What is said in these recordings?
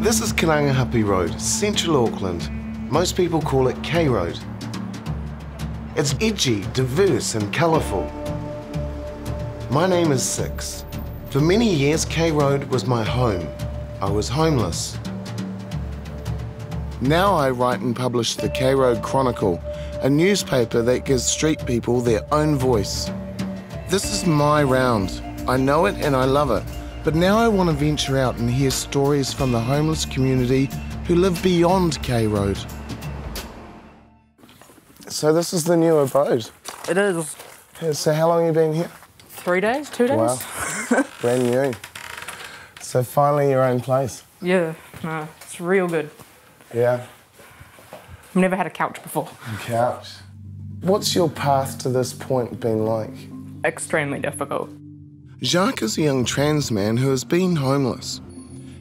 This is Karangahape Road, central Auckland. Most people call it K Road. It's edgy, diverse and colourful. My name is Six. For many years, K Road was my home. I was homeless. Now I write and publish the K Road Chronicle, a newspaper that gives street people their own voice. This is my round. I know it and I love it. But now I want to venture out and hear stories from the homeless community who live beyond K Road. So this is the new abode? It is. So how long have you been here? 3 days, 2 days. Wow, brand new. So finally your own place? Yeah, no, it's real good. Yeah? I've never had a couch before. A couch. What's your path to this point been like? Extremely difficult. Jacques is a young trans man who has been homeless.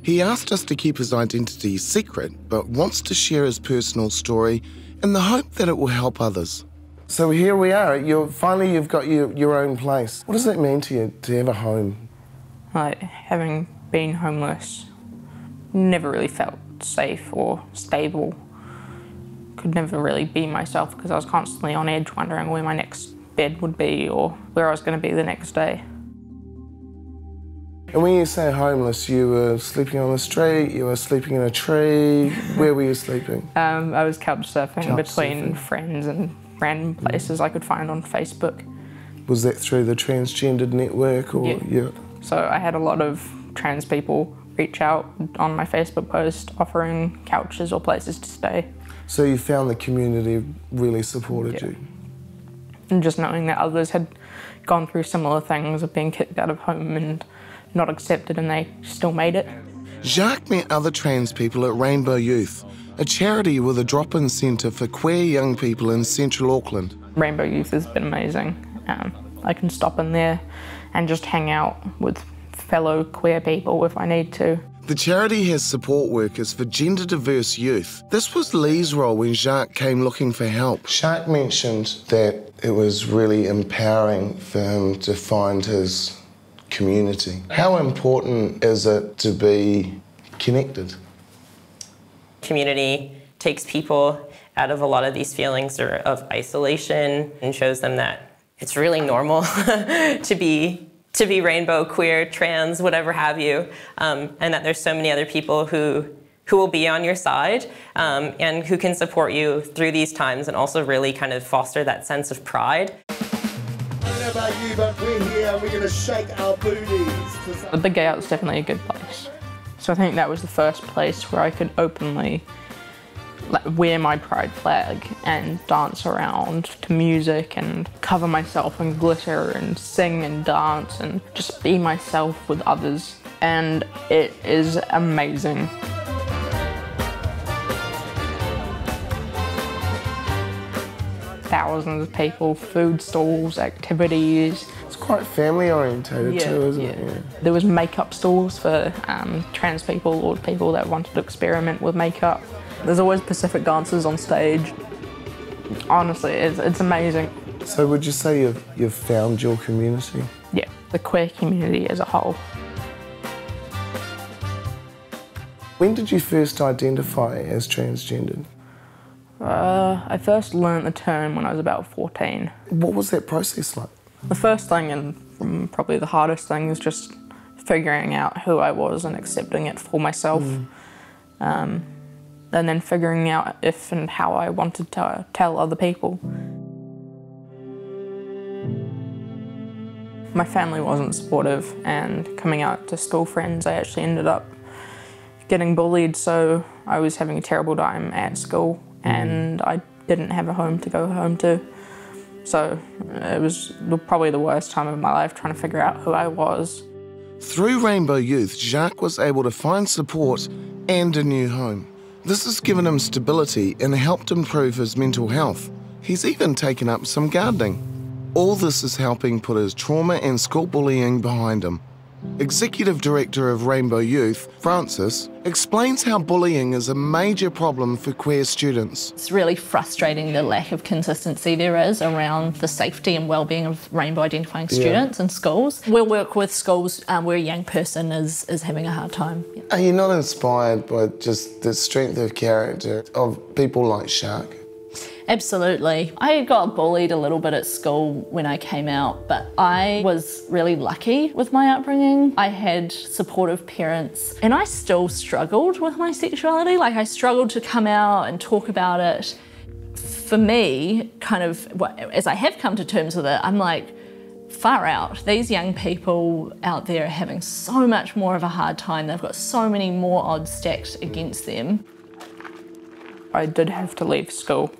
He asked us to keep his identity secret, but wants to share his personal story in the hope that it will help others. So here we are. Finally you've got your own place. What does that mean to you, to have a home? Like, having been homeless, never really felt safe or stable. Could never really be myself because I was constantly on edge, wondering where my next bed would be or where I was going to be the next day. And when you say homeless, you were sleeping on the street, you were sleeping in a tree. Where were you sleeping? I was couch surfing between friends and random places I could find on Facebook. Was that through the transgendered network or? Yeah. So I had a lot of trans people reach out on my Facebook post offering couches or places to stay. So you found the community really supported you? And just knowing that others had gone through similar things of being kicked out of home and not accepted, and they still made it. Jacques met other trans people at Rainbow Youth, a charity with a drop-in centre for queer young people in central Auckland. Rainbow Youth has been amazing. I can stop in there and just hang out with fellow queer people if I need to. The charity has support workers for gender-diverse youth. This was Lee's role when Jacques came looking for help. Jacques mentioned that it was really empowering for him to find his community. How important is it to be connected? Community takes people out of a lot of these feelings of isolation and shows them that it's really normal to be rainbow, queer, trans, whatever have you, and that there's so many other people who will be on your side and who can support you through these times and also really kind of foster that sense of pride. I don't know about you, but we're here and we're going to shake our booties. The Big Gay Out's definitely a good place. So I think that was the first place where I could openly wear my pride flag and dance around to music and cover myself in glitter and sing and dance and just be myself with others. And it is amazing. Thousands of people, food stalls, activities. It's quite family orientated too, isn't it? Yeah. There was makeup stalls for trans people or people that wanted to experiment with makeup. There's always Pacific dancers on stage. Honestly, it's amazing. So would you say you've found your community? Yeah, the queer community as a whole. When did you first identify as transgendered? I first learned the term when I was about 14. What was that process like? The first thing and probably the hardest thing is just figuring out who I was and accepting it for myself. And then figuring out if and how I wanted to tell other people. My family wasn't supportive, and coming out to school friends, I actually ended up getting bullied, so I was having a terrible time at school and I didn't have a home to go home to. So it was probably the worst time of my life trying to figure out who I was. Through Rainbow Youth, Jacques was able to find support and a new home. This has given him stability and helped improve his mental health. He's even taken up some gardening. All this is helping put his trauma and school bullying behind him. Executive Director of Rainbow Youth, Frances, explains how bullying is a major problem for queer students. It's really frustrating the lack of consistency there is around the safety and well-being of rainbow identifying students in schools. We'll work with schools where a young person is having a hard time. Are you not inspired by just the strength of character of people like Shark? Absolutely. I got bullied a little bit at school when I came out, but I was really lucky with my upbringing. I had supportive parents and I still struggled with my sexuality. Like, I struggled to come out and talk about it. For me, kind of, as I have come to terms with it, I'm like, far out. These young people out there are having so much more of a hard time. They've got so many more odds stacked against them. I did have to leave school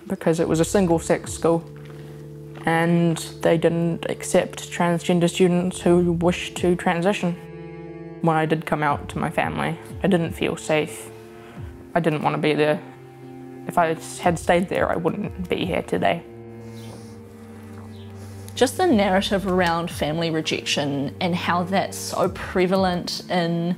because it was a single-sex school and they didn't accept transgender students who wished to transition. When I did come out to my family, I didn't feel safe. I didn't want to be there. If I had stayed there, I wouldn't be here today. Just the narrative around family rejection and how that's so prevalent in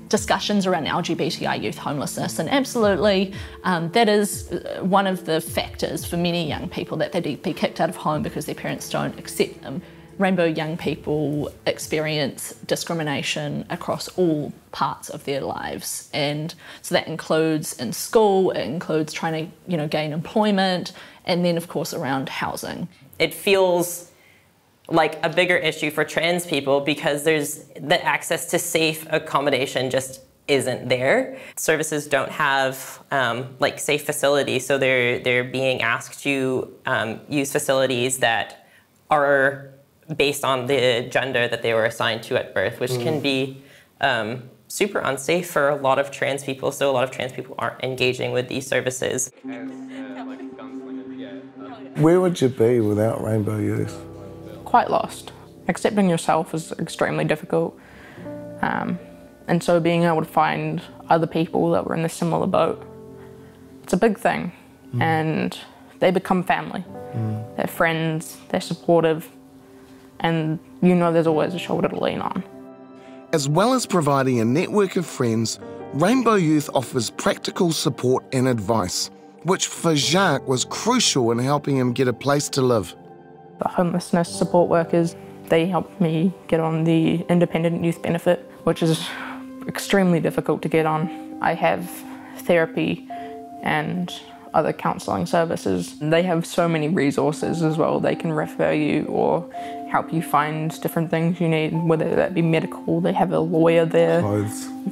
discussions around LGBTI youth homelessness. And absolutely, that is one of the factors for many young people, that they'd be kicked out of home because their parents don't accept them. Rainbow young people experience discrimination across all parts of their lives. And so that includes in school, it includes trying to, gain employment, and then of course around housing. It feels like a bigger issue for trans people because there's the access to safe accommodation just isn't there. Services don't have like safe facilities, so they're being asked to use facilities that are based on the gender that they were assigned to at birth, which can be super unsafe for a lot of trans people. So a lot of trans people aren't engaging with these services. Where would you be without Rainbow Youth? Quite lost. Accepting yourself is extremely difficult. And so being able to find other people that were in a similar boat, it's a big thing. And they become family. They're friends, they're supportive, and there's always a shoulder to lean on. As well as providing a network of friends, Rainbow Youth offers practical support and advice, which for Jacques was crucial in helping him get a place to live. The homelessness support workers, they helped me get on the independent youth benefit, which is extremely difficult to get on. I have therapy and other counselling services. They have so many resources as well. They can refer you or help you find different things you need, whether that be medical. They have a lawyer there.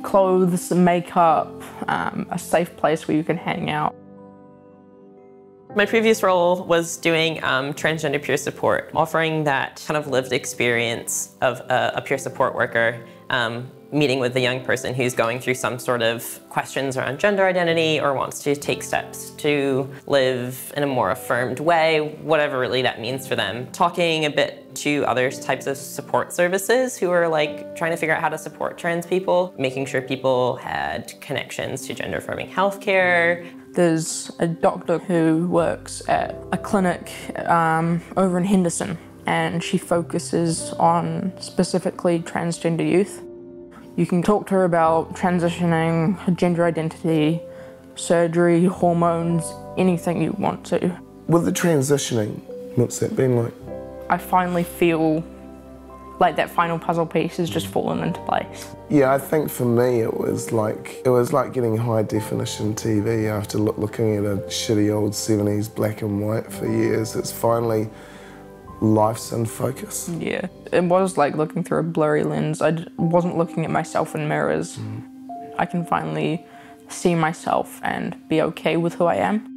Clothes, makeup, a safe place where you can hang out. My previous role was doing transgender peer support, offering that kind of lived experience of a peer support worker, meeting with the young person who's going through some sort of questions around gender identity or wants to take steps to live in a more affirmed way, whatever really that means for them. Talking a bit to other types of support services who are like trying to figure out how to support trans people, making sure people had connections to gender affirming healthcare. There's a doctor who works at a clinic over in Henderson, and she focuses on specifically transgender youth. You can talk to her about transitioning, her gender identity, surgery, hormones, anything you want to. With the transitioning, what's that been like? I finally feel like that final puzzle piece has just fallen into place. Yeah, I think for me it was like getting high definition TV after looking at a shitty old 70s black and white for years. It's finally life's in focus. Yeah, it was like looking through a blurry lens. I wasn't looking at myself in mirrors. I can finally see myself and be okay with who I am.